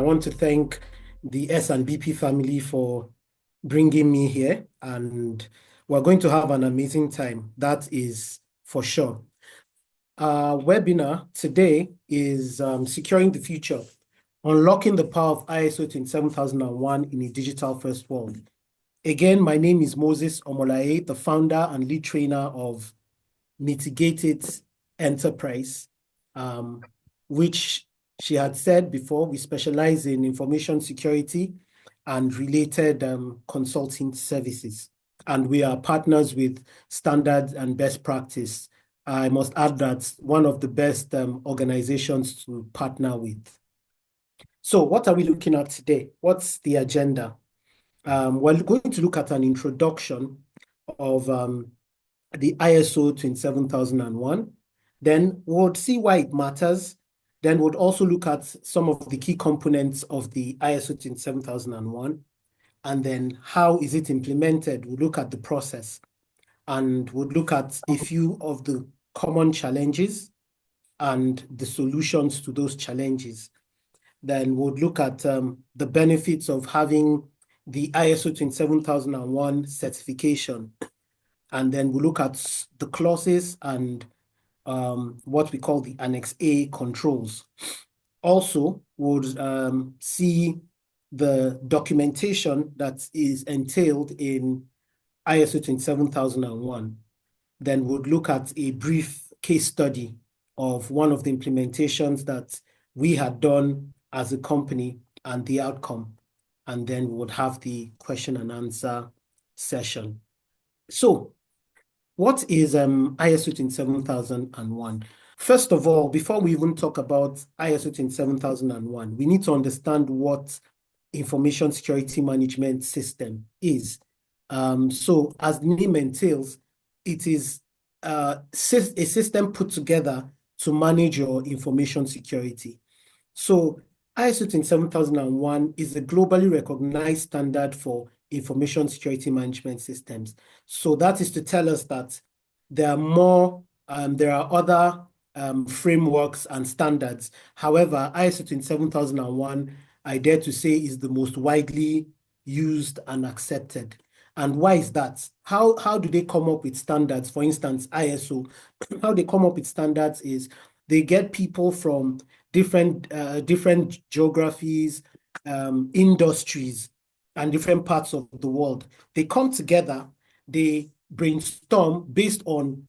want to thank the S&BP family for bringing me here, and we're going to have an amazing time. That is for sure. Our webinar today is Securing the Future, Unlocking the Power of ISO 27001 in a Digital First World. Again, my name is Moses Omolaye, the founder and lead trainer of Mitigated Enterprise, which she had said before, we specialize in information security and related consulting services. And we are partners with standards and best practice. I must add that one of the best organizations to partner with. So what are we looking at today? What's the agenda? We're going to look at an introduction of the ISO 27001. Then we'll see why it matters. Then we'll also look at some of the key components of the ISO 27001. And then how is it implemented? We'll look at the process. And we'll look at a few of the common challenges and the solutions to those challenges. Then we'll look at the benefits of having the ISO 27001 certification. And then we'll look at the clauses and what we call the Annex A controls. Also, we'll see the documentation that is entailed in ISO 27001. Then we'll look at a brief case study of one of the implementations that we had done as a company and the outcome. And then we would have the question and answer session. So, what is ISO 27001? First of all, before we even talk about ISO 27001, we need to understand what information security management system is. So as the name entails, it is a system put together to manage your information security. So ISO 27001 is a globally recognized standard for information security management systems. So that is to tell us that there are other frameworks and standards. However, ISO 27001, I dare to say, is the most widely used and accepted. And why is that? How do they come up with standards? For instance, ISO, how they come up with standards is they get people from different geographies, industries, and different parts of the world. They come together, they brainstorm based on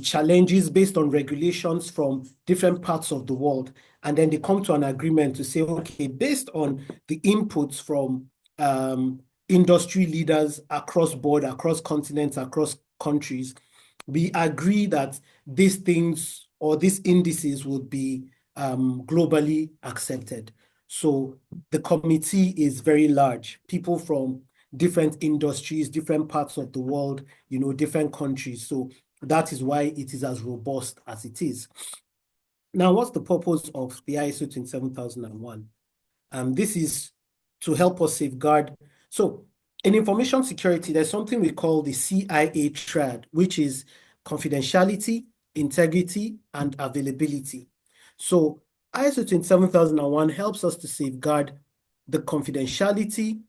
challenges, based on regulations from different parts of the world, and then they come to an agreement to say, okay, based on the inputs from industry leaders across board, across continents, across countries, we agree that these things or these indices would be globally accepted. So the committee is very large, people from different industries, different parts of the world, different countries. So that is why it is as robust as it is. Now, what's the purpose of the ISO 27001? This is to help us safeguard. So in information security, there's something we call the CIA triad, which is confidentiality, integrity, and availability. So ISO 27001 helps us to safeguard the confidentiality,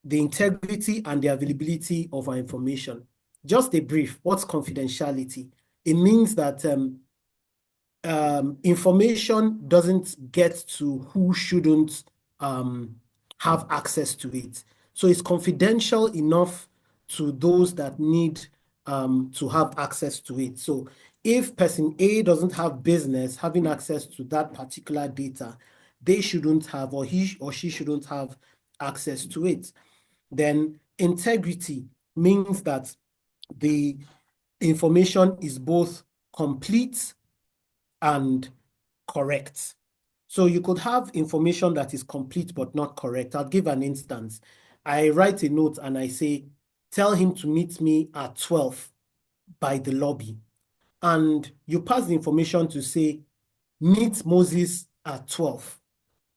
the integrity, and the availability of our information. Just a brief, what's confidentiality? It means that information doesn't get to who shouldn't have access to it. So it's confidential enough to those that need to have access to it. So if person A doesn't have business having access to that particular data, they shouldn't have, or he or she shouldn't have access to it. Then integrity means that the information is both complete and correct. So you could have information that is complete but not correct. I'll give an instance. I write a note and I say, tell him to meet me at 12 by the lobby. And you pass the information to say, meet Moses at 12.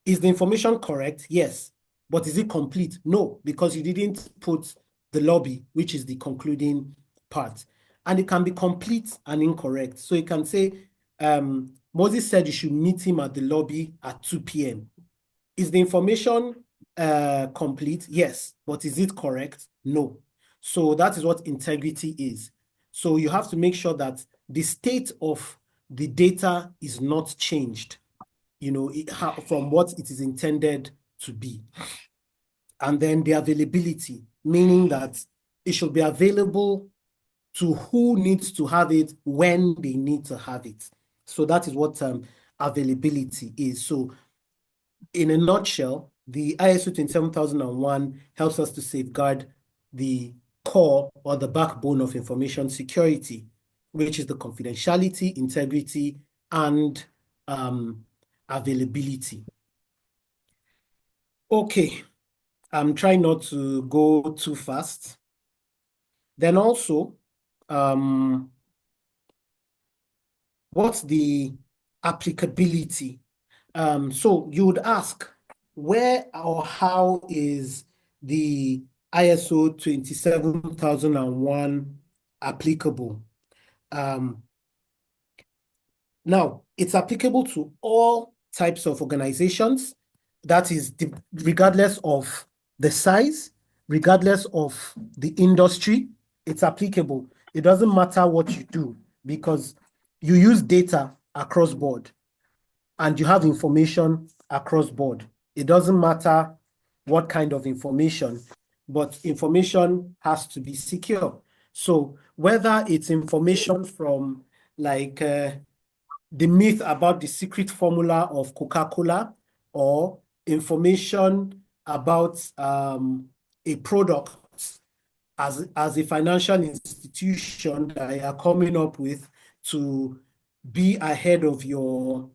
Is the information correct? Yes. But is it complete? No, because you didn't put the lobby, which is the concluding part. And it can be complete and incorrect. So you can say, Moses said you should meet him at the lobby at 2 p.m. Is the information complete? Yes. But is it correct? No. So that is what integrity is. So you have to make sure that the state of the data is not changed, from what it is intended to be. And then the availability, meaning that it should be available to who needs to have it when they need to have it. So that is what availability is. So in a nutshell, the ISO 27001 helps us to safeguard the core or the backbone of information security, which is the confidentiality, integrity, and availability. Okay, I'm trying not to go too fast. Then also, what's the applicability? So you would ask, where or how is the ISO 27001 applicable? Now, it's applicable to all types of organizations. That is, regardless of the size, regardless of the industry, it's applicable. It doesn't matter what you do because you use data across board and you have information across board. It doesn't matter what kind of information, but information has to be secure. So whether it's information from like the myth about the secret formula of Coca-Cola or information about a product as a financial institution that you are coming up with to be ahead of your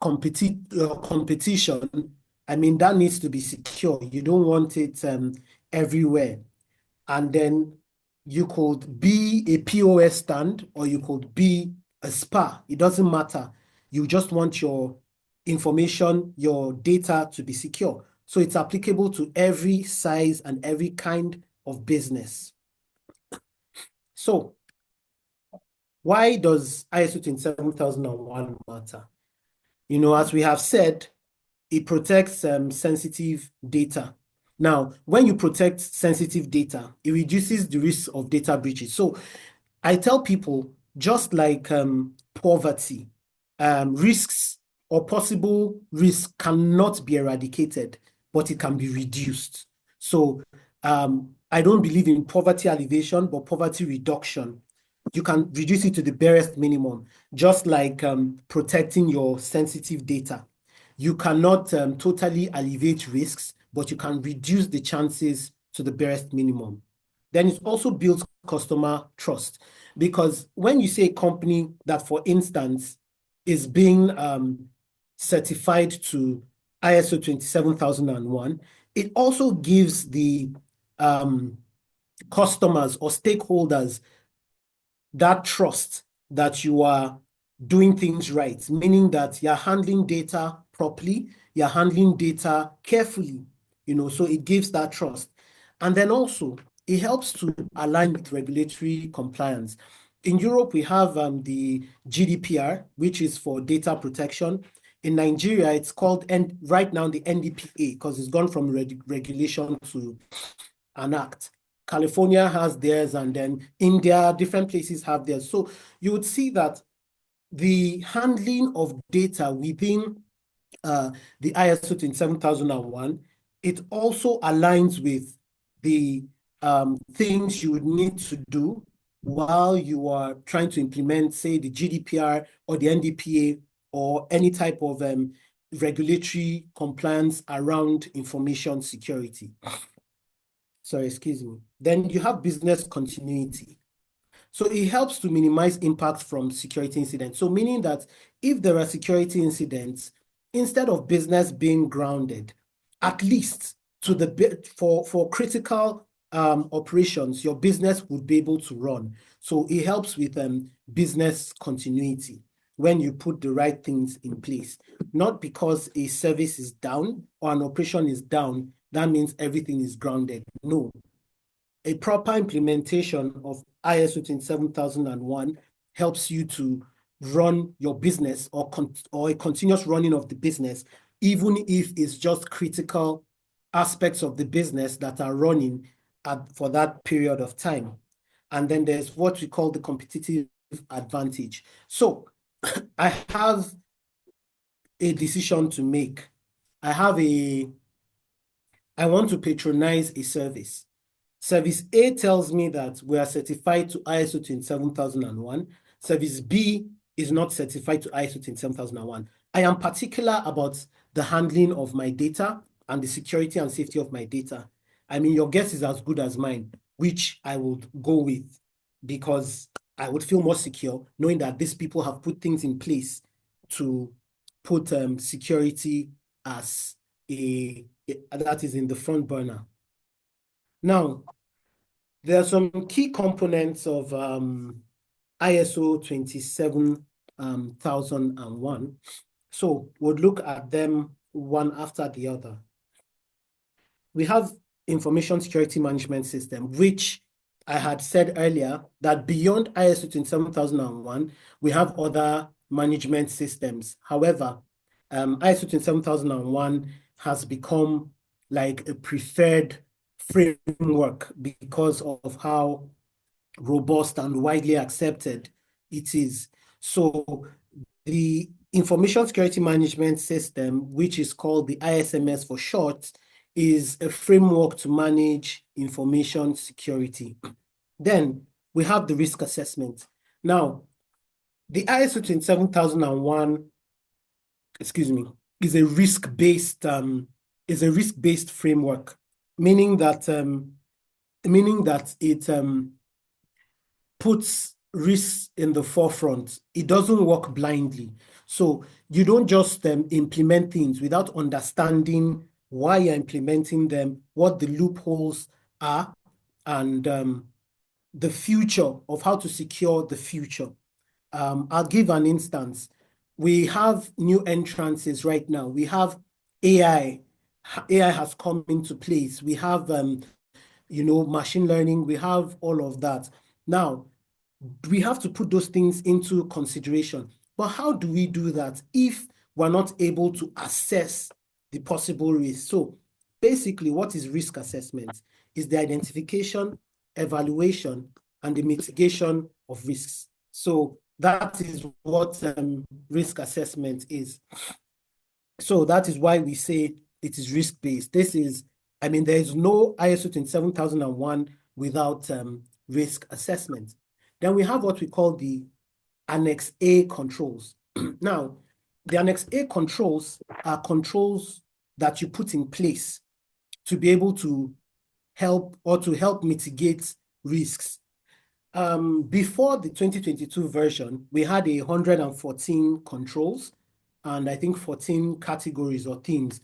competition, I mean, that needs to be secure. You don't want it everywhere. And then you could be a POS stand or you could be a spa. It doesn't matter. You just want your information, your data to be secure. So it's applicable to every size and every kind of business. So why does ISO 27001 matter? As we have said, it protects sensitive data. Now, when you protect sensitive data, it reduces the risk of data breaches. So I tell people, just like poverty, risks or possible risks cannot be eradicated, but it can be reduced. So I don't believe in poverty alleviation, but poverty reduction. You can reduce it to the barest minimum, just like protecting your sensitive data. You cannot totally alleviate risks, but you can reduce the chances to the barest minimum. Then it also builds customer trust. Because when you say a company that, for instance, is being certified to ISO 27001, it also gives the customers or stakeholders that trust that you are doing things right, meaning that you're handling data properly, you're handling data carefully, so it gives that trust. And then also, it helps to align with regulatory compliance. In Europe, we have the GDPR, which is for data protection. In Nigeria, it's called, and right now, the NDPA, because it's gone from regulation to an act. California has theirs, and then India, different places have theirs. So you would see that the handling of data within the ISO 27001, it also aligns with the things you would need to do while you are trying to implement, say, the GDPR or the NDPA or any type of regulatory compliance around information security. Sorry, excuse me. Then you have business continuity. So it helps to minimize impact from security incidents. So meaning that if there are security incidents, instead of business being grounded, at least to for critical operations, your business would be able to run. So it helps with business continuity when you put the right things in place. Not because a service is down or an operation is down, that means everything is grounded. No. A proper implementation of ISO 27001 helps you to run your business or a continuous running of the business even if it's just critical aspects of the business that are running for that period of time. And then there's what we call the competitive advantage. So I have a decision to make. I want to patronize a service. Service A tells me that we are certified to ISO 27001. Service B is not certified to ISO 27001. I am particular about the handling of my data and the security and safety of my data. I mean, your guess is as good as mine, which I would go with because I would feel more secure knowing that these people have put things in place to put security as that is in the front burner. Now, there are some key components of ISO 27001. So we'll look at them one after the other. We have information security management system, which I had said earlier that beyond ISO 27001, we have other management systems. However, ISO 27001 has become like a preferred framework because of how robust and widely accepted it is. So the information security management system, which is called the ISMS for short, is a framework to manage information security. Then we have the risk assessment. Now, the ISO 27001, excuse me, is a risk-based framework, meaning that it puts risks in the forefront. It doesn't work blindly. So you don't just implement things without understanding why you're implementing them, what the loopholes are, and the future of how to secure the future. I'll give an instance. We have new entrances right now. We have AI. AI has come into place. We have, machine learning. We have all of that. Now, we have to put those things into consideration. But how do we do that if we're not able to assess the possible risk? So basically, what is risk assessment? Is the identification, evaluation, and the mitigation of risks. So that is what risk assessment is. So that is why we say it is risk-based. There is no ISO 27001 without risk assessment. Then we have what we call the Annex A controls. Now, the Annex A controls are controls that you put in place to be able to help mitigate risks. Before the 2022 version, we had 114 controls and I think 14 categories or themes.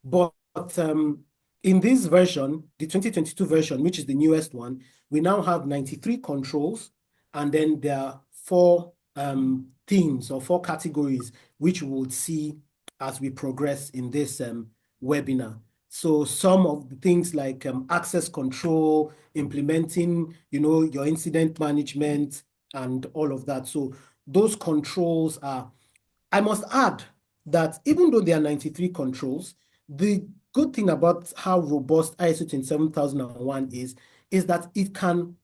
But in this version, the 2022 version, which is the newest one, we now have 93 controls, and then there are 4 themes or 4 categories, which we will see as we progress in this webinar. So some of the things like access control, implementing, your incident management and all of that. So those controls are, I must add that even though there are 93 controls, the good thing about how robust ISO 27001 is that it can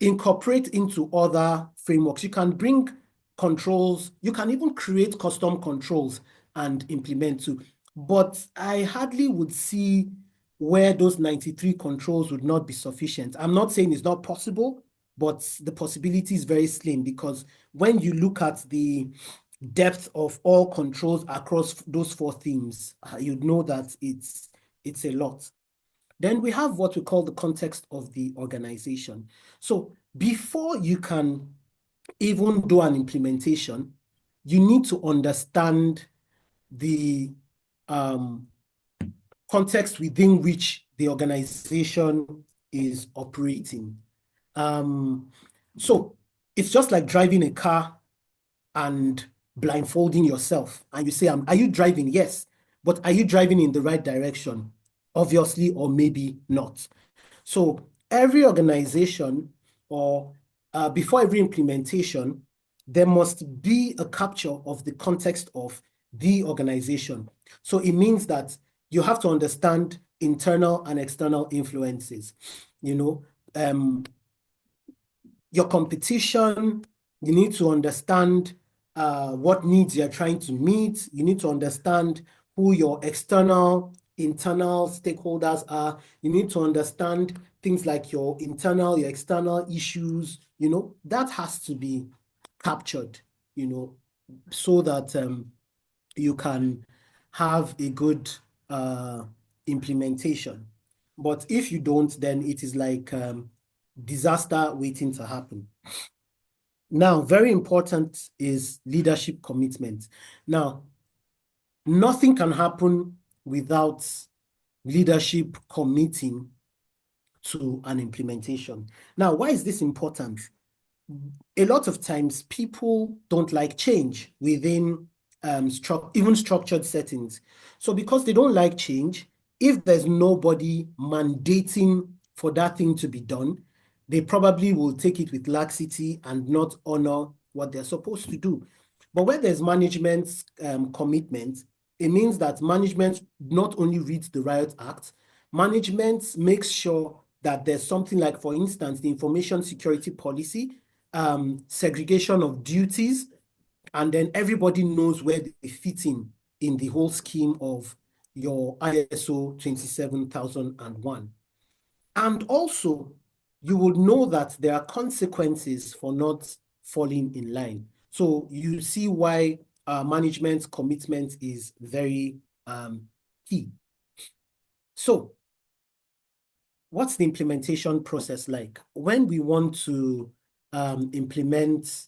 incorporate into other frameworks. You can bring controls, you can even create custom controls and implement too. But I hardly would see where those 93 controls would not be sufficient. I'm not saying it's not possible, but the possibility is very slim because when you look at the depth of all controls across those 4 themes, you'd know that it's a lot. Then we have what we call the context of the organization. So before you can even do an implementation, you need to understand the context within which the organization is operating. So it's just like driving a car and blindfolding yourself. And you say, are you driving? Yes. But are you driving in the right direction? Obviously, or maybe not. So every organization or before every implementation, there must be a capture of the context of the organization. So it means that you have to understand internal and external influences. You know, your competition, you need to understand what needs you're trying to meet. You need to understand who your external, internal stakeholders are. You need to understand things like your internal, your external issues. That has to be captured, so that you can have a good implementation. But if you don't, then it is like disaster waiting to happen. Now, very important is leadership commitment. Now, nothing can happen without leadership committing to an implementation. Now, why is this important? A lot of times people don't like change within even structured settings. So because they don't like change, if there's nobody mandating for that thing to be done, they probably will take it with laxity and not honor what they're supposed to do. But where there's management commitment, it means that management not only reads the Riot Act, management makes sure that there's something like, for instance, the information security policy, segregation of duties, and then everybody knows where they fit in the whole scheme of your ISO 27001. And also, you would know that there are consequences for not falling in line. So you see why management commitment is very key. So what's the implementation process like? When we want to implement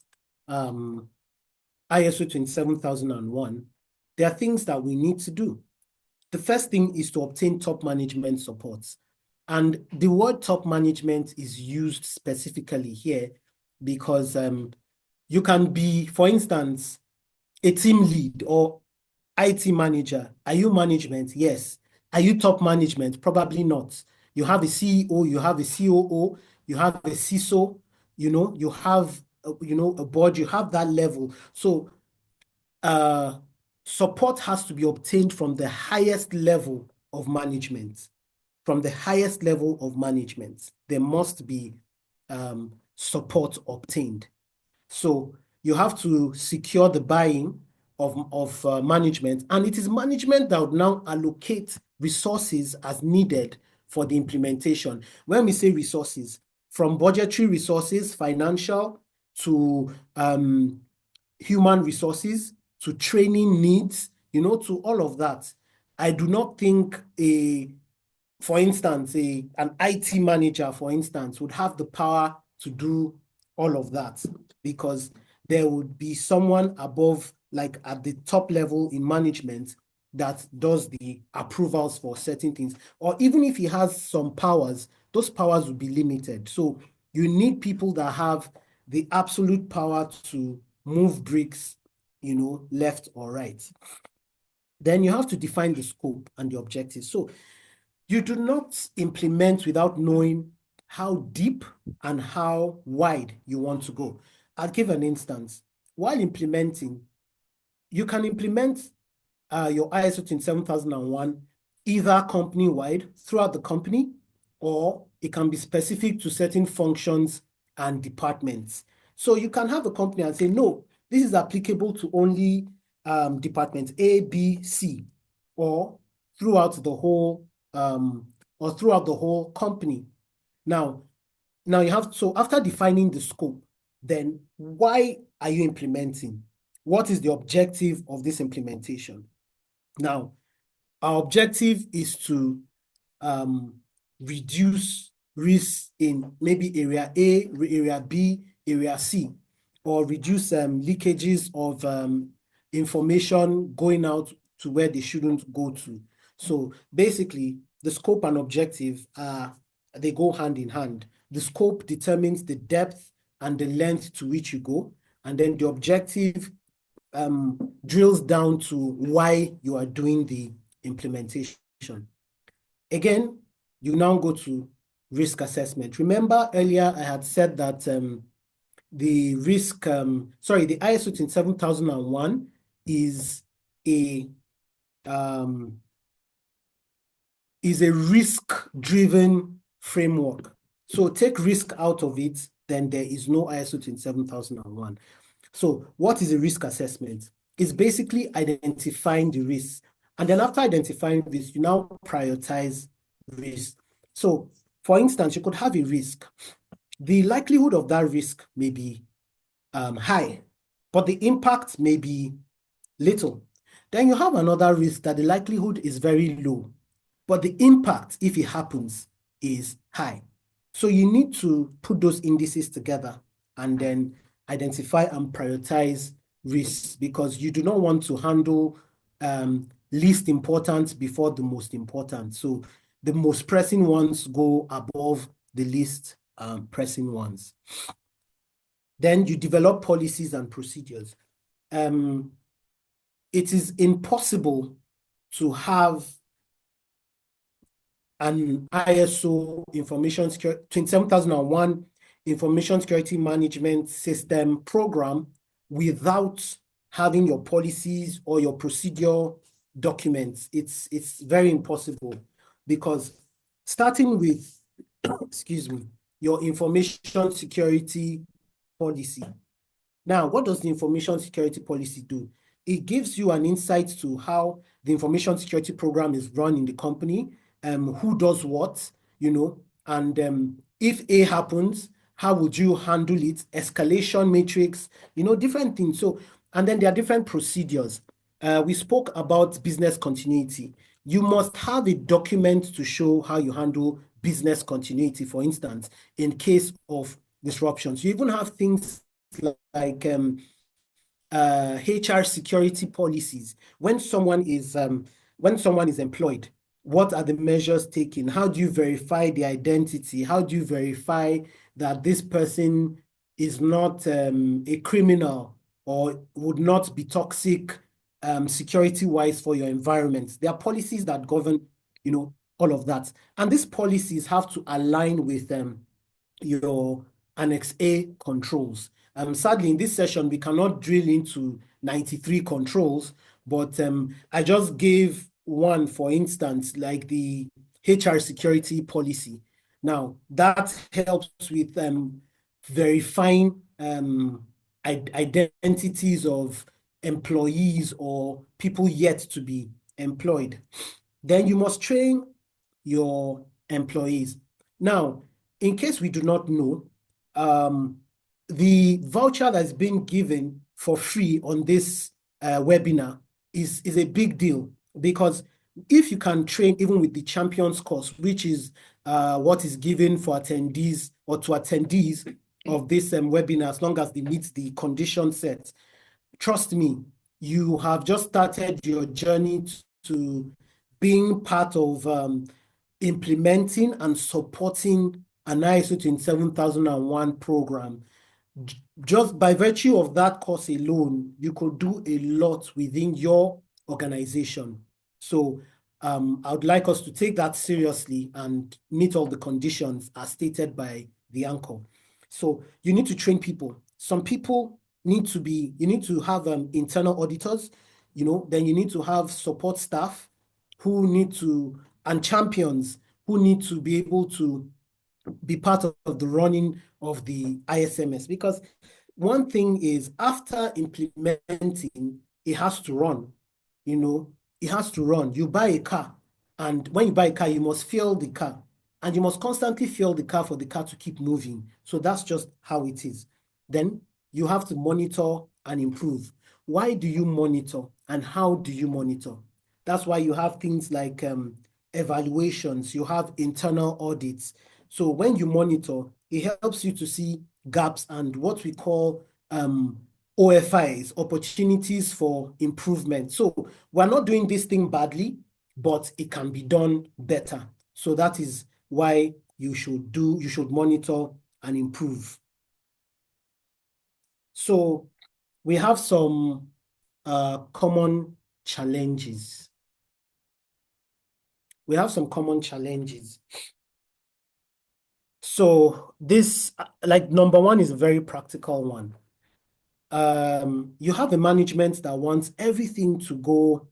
ISO 27001, there are things that we need to do. The first thing is to obtain top management support. And the word top management is used specifically here because you can be, for instance, a team lead or IT manager. Are you management? Yes. Are you top management? Probably not. You have a CEO, you have a COO, you have a CISO, you have, a board, you have that level. So support has to be obtained from the highest level of management. From the highest level of management, there must be support obtained. So you have to secure the buy-in of management, and it is management that would now allocate resources as needed for the implementation. When we say resources, from budgetary resources, financial, to human resources, to training needs, to all of that. I do not think for instance, an IT manager, for instance, would have the power to do all of that because there would be someone above, like at the top level in management, that does the approvals for certain things. Or even if he has some powers, those powers will be limited. So you need people that have the absolute power to move bricks, left or right. Then you have to define the scope and the objectives. So you do not implement without knowing how deep and how wide you want to go. I'll give an instance. While implementing, you can implement your ISO 27001 either company-wide throughout the company, or it can be specific to certain functions and departments. So you can have a company and say, no, this is applicable to only department A, B, C, or throughout the whole company. Now you have, so after defining the scope, then why are you implementing? What is the objective of this implementation? Now, our objective is to reduce risk in maybe area A, area B, area C, or reduce leakages of information going out to where they shouldn't go to. So basically, the scope and objective they go hand in hand. The scope determines the depth and the length to which you go, and then the objective drills down to why you are doing the implementation. Again, you now go to risk assessment. Remember earlier I had said that the ISO 27001 is a um, is a risk-driven framework. So take risk out of it, then there is no ISO 27001. So what is a risk assessment? It's basically identifying the risks. And then after identifying this, you now prioritize risk. So for instance, you could have a risk. The likelihood of that risk may be high, but the impact may be little. Then you have another risk that the likelihood is very low, but the impact, if it happens, is high. So you need to put those indices together and then identify and prioritize risks, because you do not want to handle least important before the most important. So the most pressing ones go above the least pressing ones. Then you develop policies and procedures. It is impossible to have an ISO information security 27001 information security management system program without having your policies or your procedure documents. It's very impossible, because starting with excuse me, your information security policy. Now, what does the information security policy do? It gives you an insight to how the information security program is run in the company, who does what, and if A happens, how would you handle it? Escalation matrix, different things. So, and then there are different procedures. We spoke about business continuity. You must have a document to show how you handle business continuity, for instance, in case of disruptions. You even have things like HR security policies. When someone is employed, what are the measures taken? How do you verify the identity? How do you verify that this person is not a criminal or would not be toxic security-wise for your environment? There are policies that govern, all of that. And these policies have to align with your Annex A controls. Sadly, in this session, we cannot drill into 93 controls, but I just gave one, for instance, like the HR security policy. Now, that helps with verifying identities of employees or people yet to be employed. Then you must train your employees. Now, in case we do not know, the voucher that's been given for free on this webinar is a big deal, because if you can train even with the champions course, which is what is given for attendees or to attendees of this webinar, as long as they meet the condition set, trust me, you have just started your journey to being part of implementing and supporting an ISO 27001 program. Just by virtue of that course alone, you could do a lot within your organization. So I would like us to take that seriously and meet all the conditions as stated by the anchor. So you need to train people. Some people you need to have internal auditors, then you need to have support staff who need to, and champions who need to be able to be part of the running of the ISMS. Because one thing is, after implementing, it has to run. It has to run. You buy a car, and when you buy a car, you must fuel the car, and you must constantly fuel the car for the car to keep moving. So that's just how it is. Then you have to monitor and improve. Why do you monitor, and how do you monitor? That's why you have things like evaluations, you have internal audits. So when you monitor, it helps you to see gaps and what we call OFIs, opportunities for improvement. So we're not doing this thing badly, but it can be done better. So that is why you should monitor and improve. So we have some common challenges. We have some common challenges. So this, like number one, is a very practical one. You have a management that wants everything to go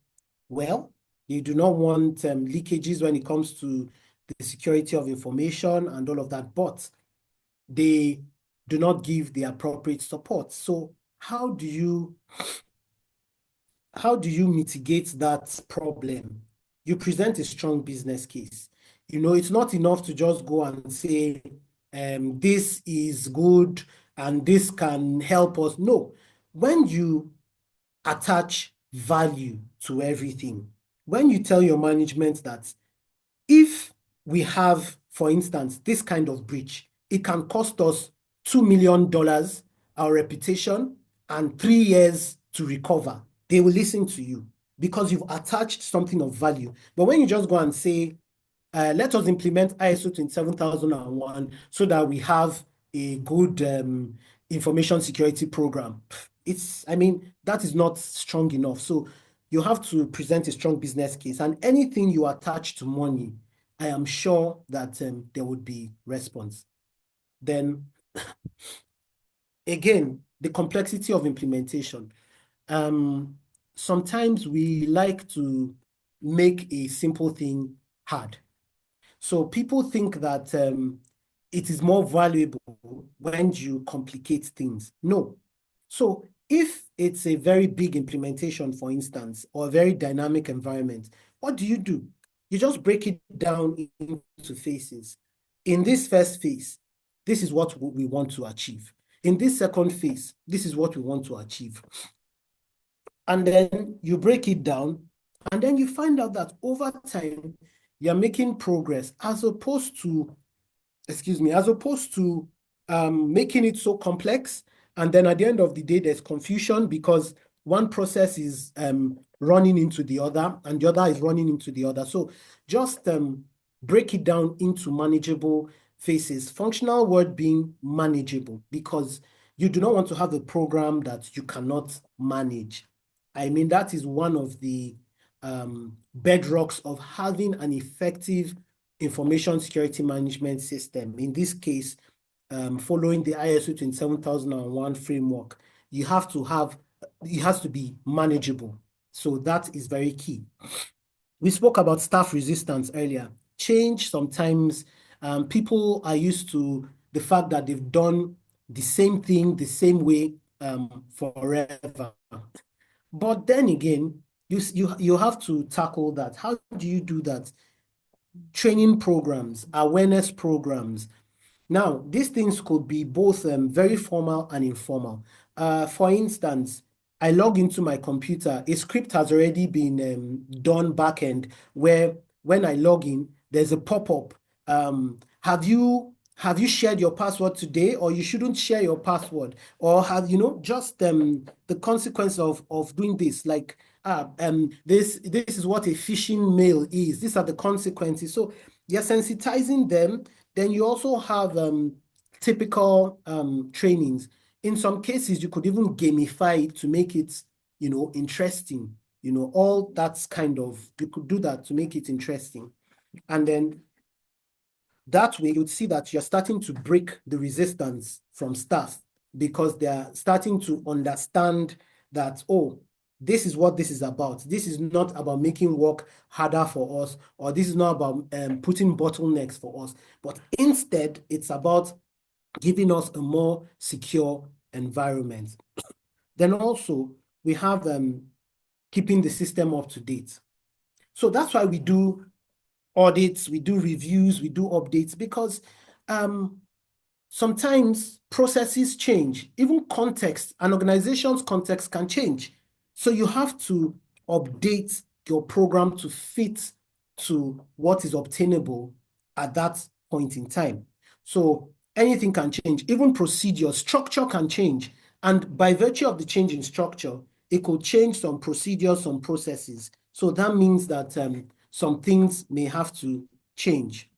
well, They do not want leakages when it comes to the security of information and all of that, but they do not give the appropriate support. So how do you mitigate that problem? You present a strong business case. It's not enough to just go and say, this is good and this can help us. No, when you attach value to everything, when you tell your management that if we have, for instance, this kind of breach, it can cost us $2 million, our reputation, and 3 years to recover. They will listen to you because you've attached something of value. But when you just go and say, let us implement ISO 27001 so that we have a good information security program. That is not strong enough. So you have to present a strong business case, and anything you attach to money, I am sure that there would be response. Then again, the complexity of implementation. Sometimes we like to make a simple thing hard. So people think that it is more valuable when you complicate things. No. So if it's a very big implementation, for instance, or a very dynamic environment, what do? You just break it down into phases. In this first phase, this is what we want to achieve. In this second phase, this is what we want to achieve. And then you break it down, and then you find out that over time, you're making progress as opposed to making it so complex. And then at the end of the day, there's confusion because one process is running into the other and the other is running into the other. So just break it down into manageable phases. Functional word being manageable, because you do not want to have a program that you cannot manage. That is one of the bedrocks of having an effective information security management system. In this case, following the ISO 27001 framework, it has to be manageable. So that is very key. We spoke about staff resistance earlier. Change sometimes, people are used to the fact that they've done the same thing the same way forever. But then again, you have to tackle that. How do you do that? Training programs, awareness programs. Now, these things could be both very formal and informal. For instance, I log into my computer, a script has already been done backend where when I log in, there's a pop-up. Have you shared your password today, or you shouldn't share your password? Or just the consequence of doing this, like this is what a phishing mail is. These are the consequences. So you're sensitizing them. Then you also have typical trainings. In some cases, you could even gamify it to make it, interesting. All that's you could do that to make it interesting. And then that way, you'd see that you're starting to break the resistance from staff because they're starting to understand that, oh, this is what this is about. This is not about making work harder for us, or this is not about putting bottlenecks for us, but instead, it's about giving us a more secure environment. Then also, we have keeping the system up to date. So that's why we do audits, we do reviews, we do updates, because sometimes processes change, even context, an organization's context can change. So you have to update your program to fit to what is obtainable at that point in time. So anything can change, even procedure, structure can change. And by virtue of the change in structure, it could change some procedures, some processes. So that means that some things may have to change.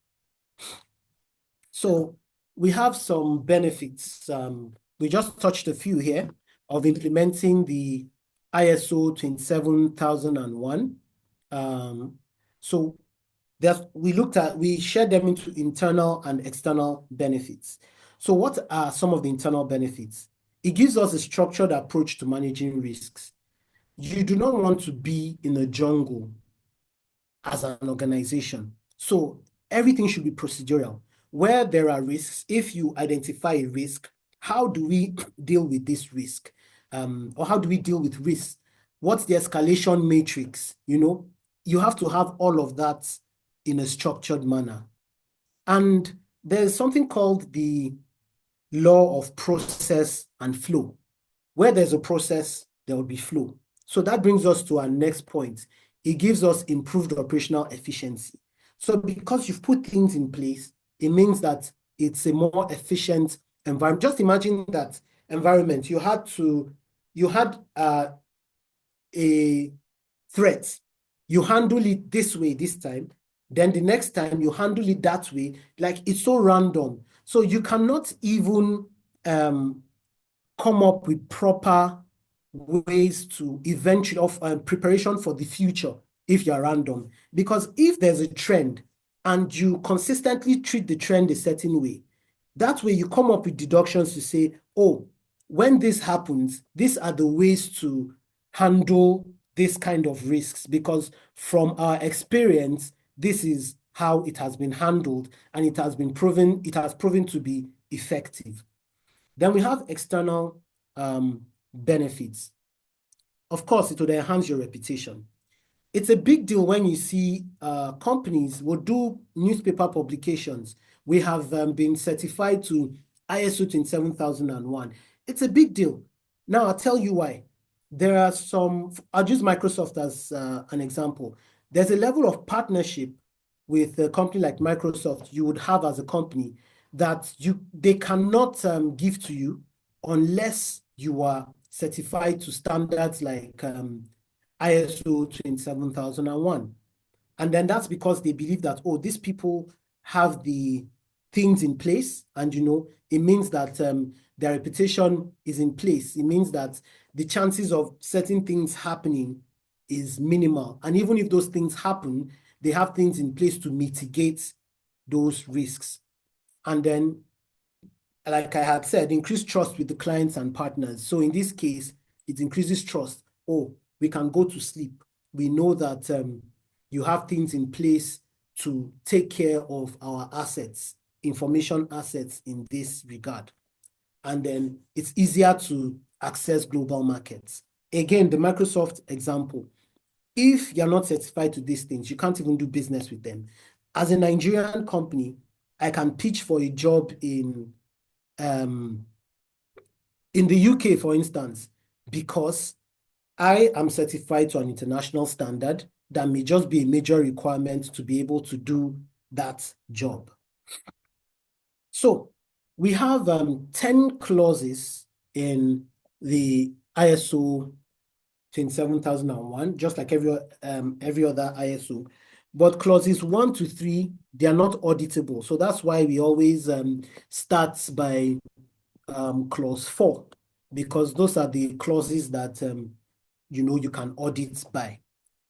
So we have some benefits. We just touched a few here of implementing the ISO 27001. So we shared them into internal and external benefits. So what are some of the internal benefits? It gives us a structured approach to managing risks. You do not want to be in a jungle as an organization. So everything should be procedural. Where there are risks, if you identify a risk, how do we deal with this risk? Or how do we deal with risk? What's the escalation matrix? You have to have all of that in a structured manner. And there's something called the law of process and flow. Where there's a process, there will be flow. So that brings us to our next point. It gives us improved operational efficiency. So because you've put things in place, it means that it's a more efficient environment. Just imagine that environment. You had a threat. You handle it this way this time. Then the next time you handle it that way. Like, it's so random. So you cannot even come up with proper ways to eventually of preparation for the future if you're random. Because if there's a trend and you consistently treat the trend a certain way, that way you come up with deductions to say, oh, when this happens, these are the ways to handle this kind of risks, because from our experience, this is how it has been handled, and it has proven to be effective. Then we have external benefits. Of course, it would enhance your reputation. It's a big deal when you see companies will do newspaper publications. We have been certified to ISO 27001. It's a big deal. Now, I'll tell you why. There are I'll use Microsoft as an example. There's a level of partnership with a company like Microsoft you would have as a company that they cannot give to you unless you are certified to standards like ISO 27001. And then that's because they believe that, oh, these people have the things in place, and it means that their reputation is in place. It means that the chances of certain things happening is minimal. And even if those things happen, they have things in place to mitigate those risks. And then, like I had said, increase trust with the clients and partners. So in this case, it increases trust. Oh, we can go to sleep. We know that you have things in place to take care of our assets, information assets in this regard. And then it's easier to access global markets. Again, the Microsoft example, if you're not certified to these things, you can't even do business with them. As a Nigerian company, I can pitch for a job in the UK, for instance, because I am certified to an international standard that may just be a major requirement to be able to do that job. So we have 10 clauses in the ISO 27001, just like every other ISO. But clauses 1 to 3, they are not auditable. So that's why we always start by clause 4, because those are the clauses that you can audit by.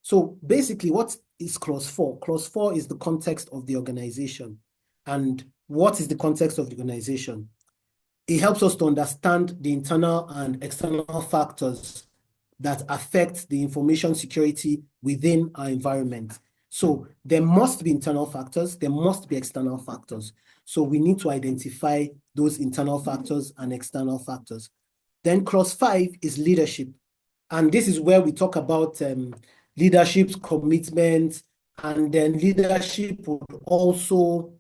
So basically, what is clause 4? Clause 4 is the context of the organization. And what is the context of the organization? It helps us to understand the internal and external factors that affect the information security within our environment. So there must be internal factors, there must be external factors. So we need to identify those internal factors and external factors. Then clause 5 is leadership. And this is where we talk about leadership's commitment, and then leadership would also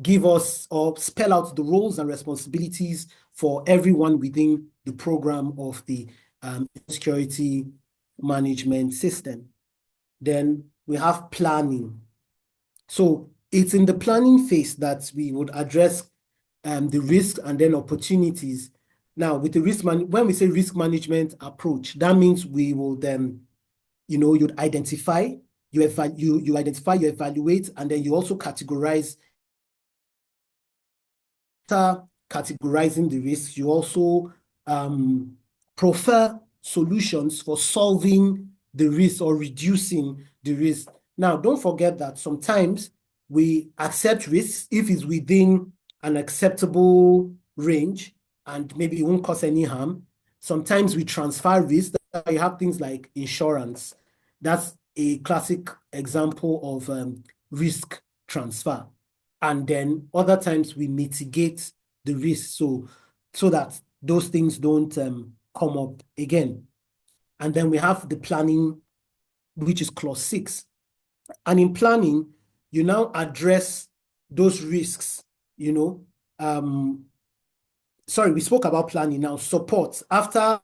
give us or spell out the roles and responsibilities for everyone within the program of the security management system. Then we have planning. So it's in the planning phase that we would address the risks and then opportunities. Now, with the when we say risk management approach, that means we will then, you'd identify, you identify, you evaluate, and then you also categorize. After categorizing the risks, you also prefer solutions for solving the risk or reducing the risk. Now, don't forget that sometimes we accept risks if it's within an acceptable range and maybe it won't cause any harm. Sometimes we transfer risks. You have things like insurance. That's a classic example of risk transfer. And then other times we mitigate the risk so that those things don't come up again. And then we have the planning, which is clause 6. And in planning, you now address those risks, sorry, we spoke about planning. Now support. After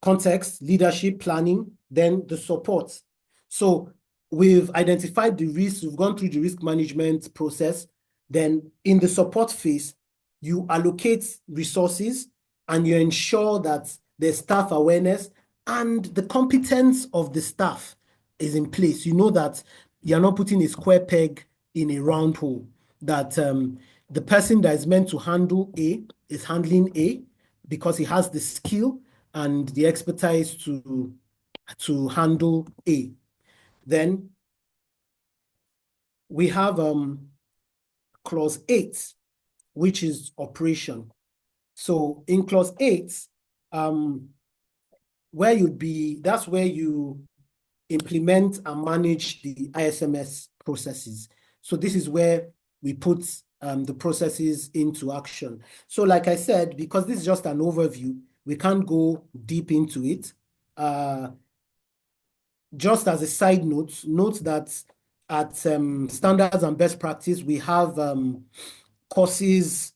context, leadership, planning, then the support. So we've identified the risks, we've gone through the risk management process. Then in the support phase, you allocate resources and you ensure that there's staff awareness and the competence of the staff is in place. You know that you're not putting a square peg in a round hole, that the person that is meant to handle A is handling A because he has the skill and the expertise to handle A. Then we have clause 8, which is operation. So in clause 8, that's where you implement and manage the ISMS processes. So this is where we put the processes into action. So like I said, because this is just an overview, we can't go deep into it. Just as a side note, note that at standards and best practice, we have courses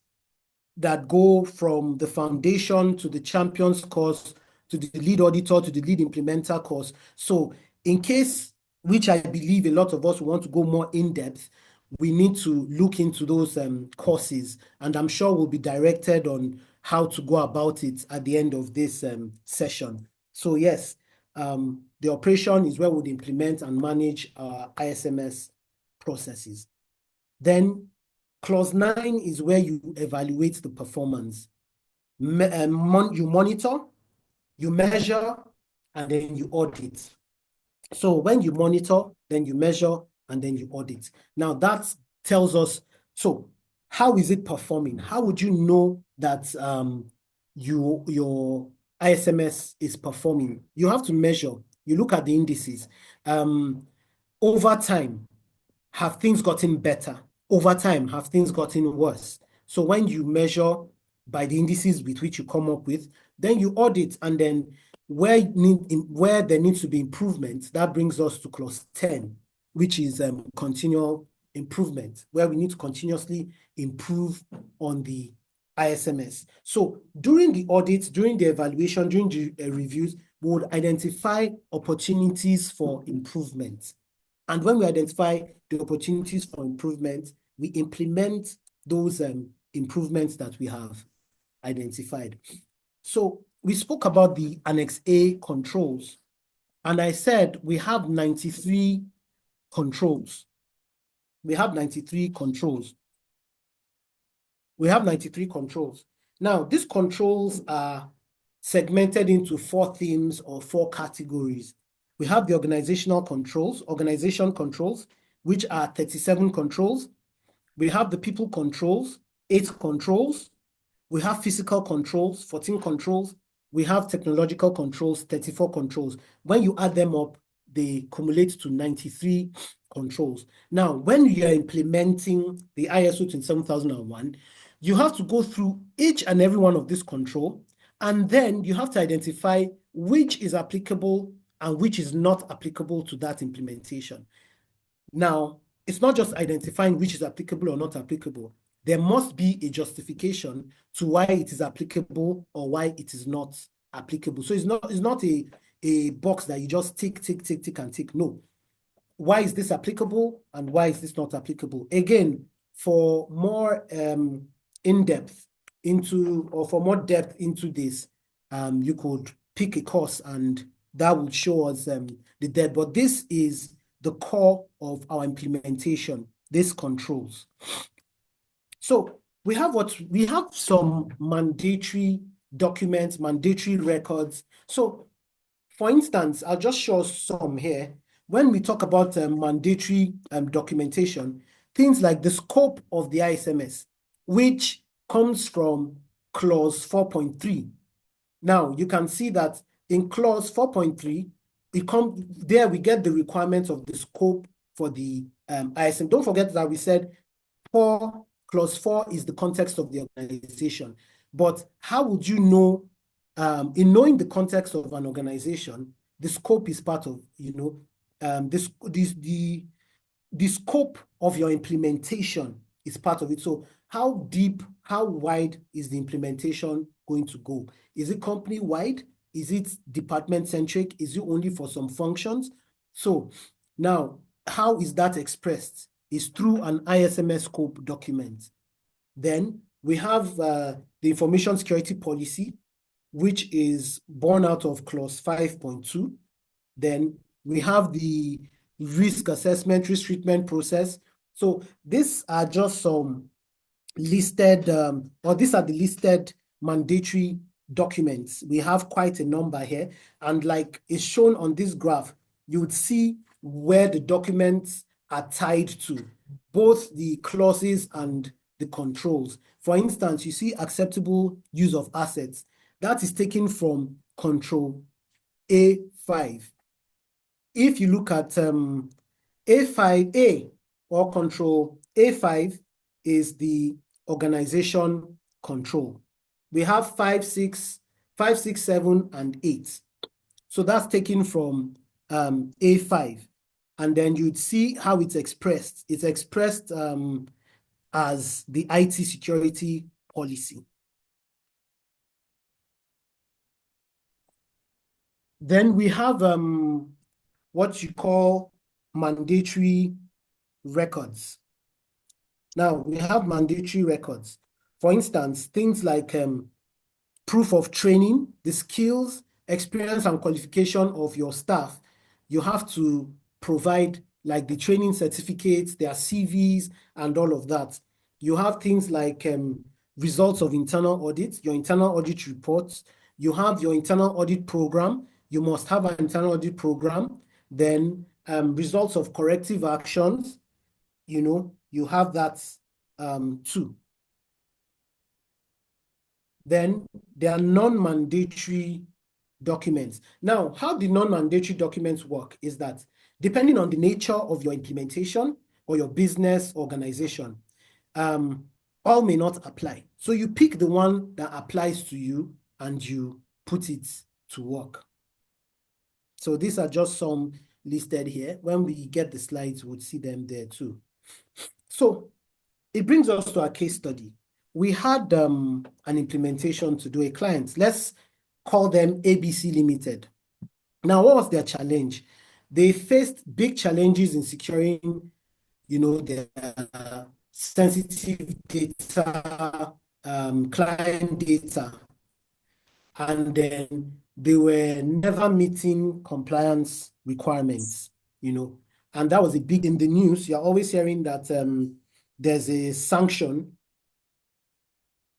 that go from the foundation to the champions course, to the lead auditor, to the lead implementer course. So in case, which I believe a lot of us want to go more in depth, we need to look into those courses, and I'm sure we'll be directed on how to go about it at the end of this session. So yes, the operation is where we'd implement and manage our ISMS processes. Then clause 9 is where you evaluate the performance. You monitor, you measure, and then you audit. So when you monitor, then you measure, and then you audit. Now that tells us, so how is it performing? How would you know that your ISMS is performing? You have to measure. You look at the indices. Over time, have things gotten better? Over time, have things gotten worse? So when you measure by the indices with which you come up with, then you audit, and then where there needs to be improvement, that brings us to clause 10, which is continual improvement, where we need to continuously improve on the ISMS. So during the audits, during the evaluation, during the reviews, we would identify opportunities for improvement. And when we identify the opportunities for improvement, we implement those improvements that we have identified. So we spoke about the Annex A controls, and I said we have 93 controls. We have 93 controls. Now, these controls are segmented into 4 themes or 4 categories. We have the organization controls, which are 37 controls. We have the people controls, 8 controls. We have physical controls, 14 controls. We have technological controls, 34 controls. When you add them up, they cumulate to 93 controls. Now, when you are implementing the ISO 27001, you have to go through each and every one of these controls, and then you have to identify which is applicable and which is not applicable to that implementation. Now, it's not just identifying which is applicable or not applicable. There must be a justification to why it is applicable or why it is not applicable. So it's not a box that you just tick, and tick. No. Why is this applicable and why is this not applicable? Again, for more in-depth into, or for more depth into this, you could pick a course and that would show us the depth. But this is the core of our implementation, these controls. So we have some mandatory documents, mandatory records. So for instance, I'll just show some here. When we talk about mandatory documentation, things like the scope of the ISMS, which comes from clause 4.3. Now, you can see that in clause 4.3, there we get the requirements of the scope for the ISM. Don't forget that we said clause 4 is the context of the organization. But how would you know, in knowing the context of an organization, the scope is part of, the scope of your implementation is part of it. So how deep, how wide is the implementation going to go? Is it company-wide? Is it department-centric? Is it only for some functions? So now, how is that expressed? Is through an ISMS scope document. Then we have the information security policy, which is born out of clause 5.2. Then we have the risk assessment, risk treatment process. So these are just some listed, or these are the listed mandatory documents. We have quite a number here. And like is shown on this graph, you would see where the documents are tied to, both the clauses and the controls. For instance, you see acceptable use of assets. That is taken from control A5. If you look at A5A or control A5 is the organization control. We have 5, 6, 7, and 8. So that's taken from A5. And then you'd see how it's expressed. It's expressed as the IT security policy. Then we have what you call mandatory records. Now, we have mandatory records. For instance, things like proof of training, the skills, experience, and qualification of your staff. You have to provide like the training certificates, their CVs, and all of that. You have things like results of internal audits, your internal audit reports. You have your internal audit program. You must have an internal audit program. Then results of corrective actions, you have that too. Then there are non-mandatory documents. Now, how the non-mandatory documents work is that depending on the nature of your implementation or your business organization, all may not apply. So you pick the one that applies to you and you put it to work. So these are just some listed here. When we get the slides, we'll see them there too. So it brings us to our case study. We had an implementation to do a client. Let's call them ABC Limited. Now, what was their challenge? They faced big challenges in securing, their sensitive data, client data, and then they were never meeting compliance requirements, and that was a big in the news. You're always hearing that there's a sanction.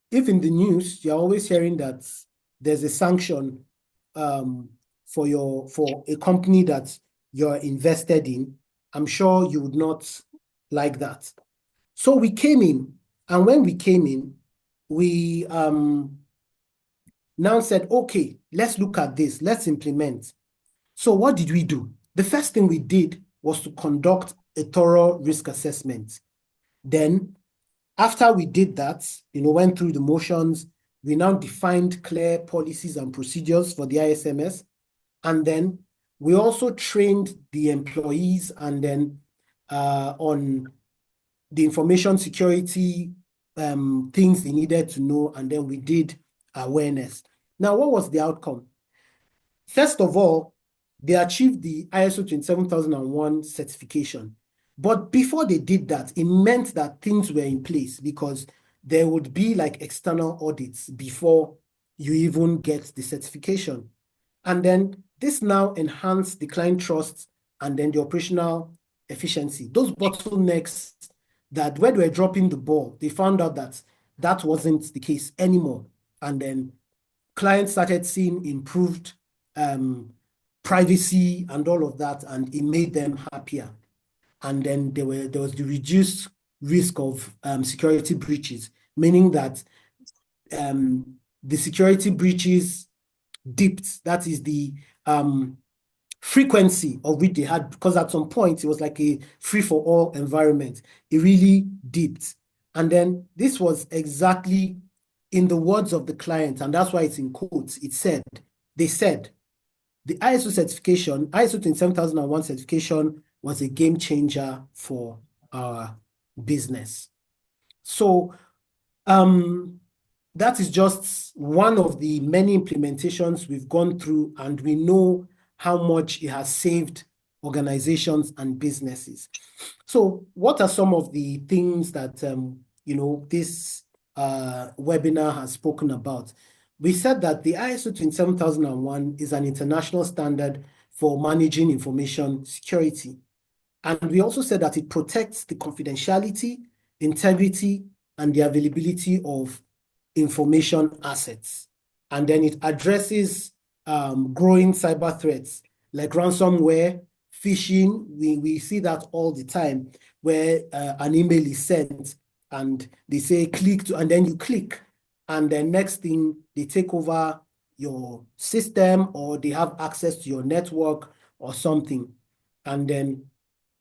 If in the news, you're always hearing that there's a sanction for a company that you're invested in, I'm sure you would not like that. So we came in, and when we came in, we now said, okay, let's look at this, let's implement. So what did we do? The first thing we did was to conduct a thorough risk assessment. Then, after we did that, went through the motions, we now defined clear policies and procedures for the ISMS. And then we also trained the employees and then on the information security things they needed to know. And then we did awareness. Now, what was the outcome? First of all, they achieved the ISO 27001 certification. But before they did that, it meant that things were in place because there would be like external audits before you even get the certification. And then this now enhanced the client trust and then the operational efficiency. Those bottlenecks that when they were dropping the ball, they found out that that wasn't the case anymore. And then clients started seeing improved privacy and all of that, and it made them happier. And then there was the reduced risk of security breaches, meaning that the security breaches dipped. That is the frequency of which they had, because at some point it was like a free-for-all environment. It really dipped. And then this was exactly in the words of the client, and that's why it's in quotes. They said, the ISO certification, ISO 27001 certification was a game changer for our business. So that is just one of the many implementations we've gone through, and we know how much it has saved organizations and businesses. So what are some of the things that this webinar has spoken about? We said that the ISO 27001 is an international standard for managing information security. And we also said that it protects the confidentiality, integrity, and the availability of information assets. And then it addresses growing cyber threats like ransomware, phishing. We see that all the time, where an email is sent and they say click to, and then you click, and then next thing they take over your system, or they have access to your network or something. And then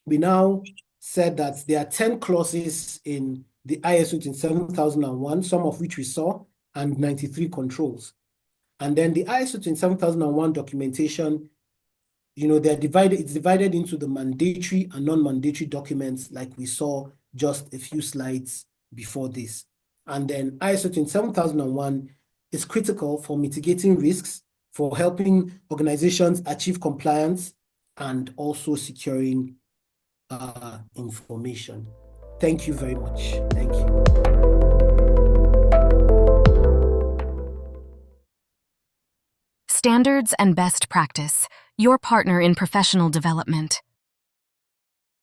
we now said that there are 10 clauses in the ISO 27001, some of which we saw, and 93 controls. And then the ISO 27001 documentation, it's divided into the mandatory and non-mandatory documents, like we saw just a few slides before this. And then ISO 27001 is critical for mitigating risks, for helping organizations achieve compliance, and also securing information. Thank you very much. Thank you. Standards and best practice, your partner in professional development.